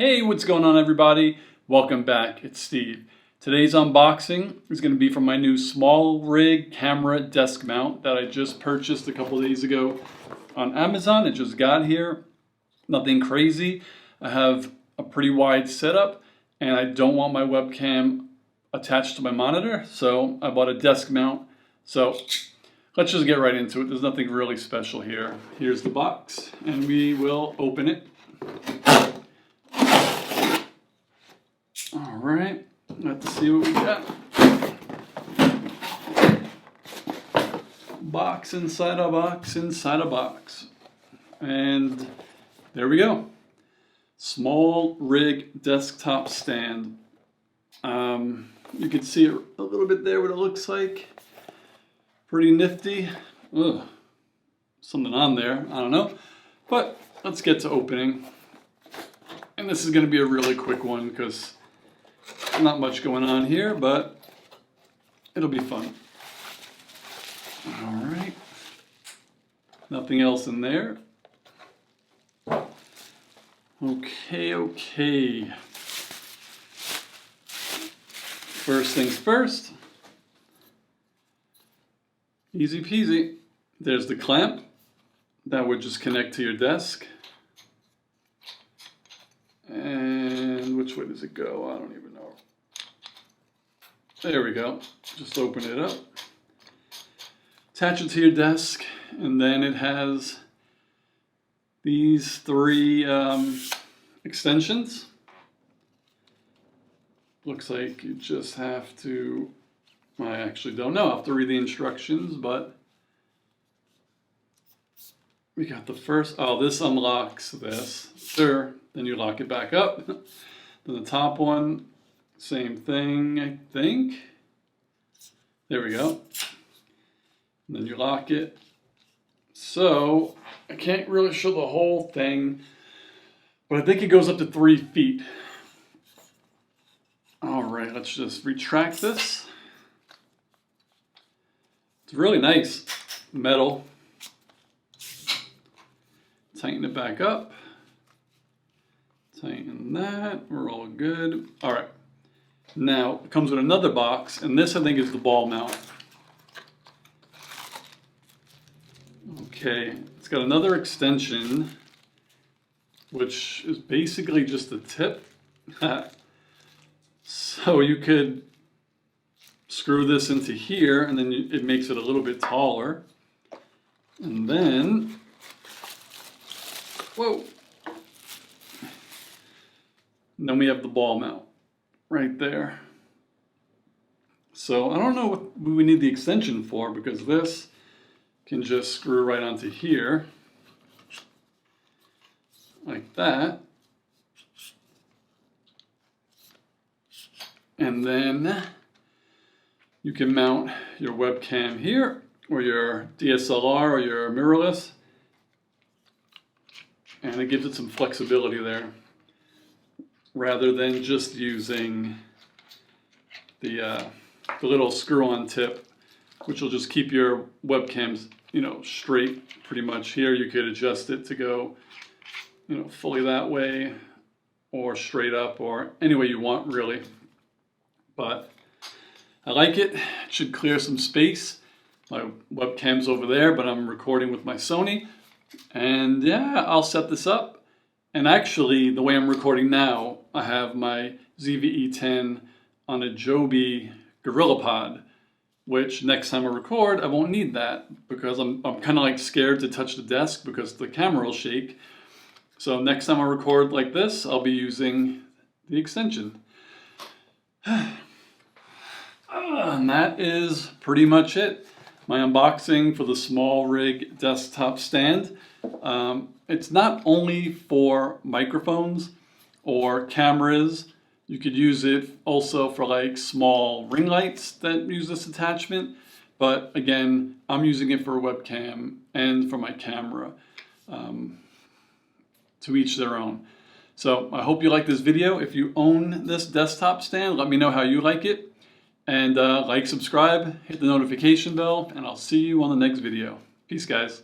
Hey, what's going on everybody? Welcome back, it's Steve. Today's unboxing is going to be from my new Smallrig camera desk mount that I just purchased a couple days ago on Amazon. It just got here. Nothing crazy. I have a pretty wide setup and I don't want my webcam attached to my monitor, so I bought a desk mount. So let's just get right into it. There's nothing really special here. Here's the box and we will open it. All right, let's see what we got. Box inside a box inside a box. And there we go. Smallrig desktop stand. You can see it a little bit there, what it looks like. Pretty nifty. Ugh, something on there, I don't know. But let's get to opening. And this is going to be a really quick one because not much going on here, but it'll be fun. All right. Nothing else in there. Okay. First things first. Easy peasy. There's the clamp that would just connect to your desk. And which way does it go? I don't even know. There we go. Just open it up. Attach it to your desk, and then it has these three extensions. Looks like you just have to, I actually don't know, I have to read the instructions, but we got the first, oh, this unlocks this. Sure, then you lock it back up. Then the top one, same thing, I think. There we go. And then you lock it. So, I can't really show the whole thing, but I think it goes up to 3 feet. All right, let's just retract this. It's really nice metal. Tighten it back up. Tighten that, we're all good. All right, now it comes with another box, and this I think is the ball mount. Okay, it's got another extension, which is basically just a tip. So you could screw this into here, and then it makes it a little bit taller. And then, whoa. And then we have the ball mount right there. So I don't know what we need the extension for, because this can just screw right onto here like that. And then you can mount your webcam here, or your DSLR, or your mirrorless. And it gives it some flexibility there, rather than just using the little screw-on tip, which will just keep your webcams, straight pretty much. Here you could adjust it to go, fully that way, or straight up, or any way you want really. But I like it. It should clear some space. My webcam's over there, but I'm recording with my Sony. And yeah, I'll set this up. And actually, the way I'm recording now, I have my ZV-E10 on a Joby GorillaPod, which next time I record, I won't need that, because I'm kind of like scared to touch the desk because the camera will shake. So next time I record like this, I'll be using the extension. And that is pretty much it. My unboxing for the Smallrig desktop stand. It's not only for microphones or cameras. You could use it also for like small ring lights that use this attachment. But again, I'm using it for a webcam and for my camera. To each their own. So I hope you like this video. If you own this desktop stand, let me know how you like it. And like, subscribe, hit the notification bell, and I'll see you on the next video. Peace, guys.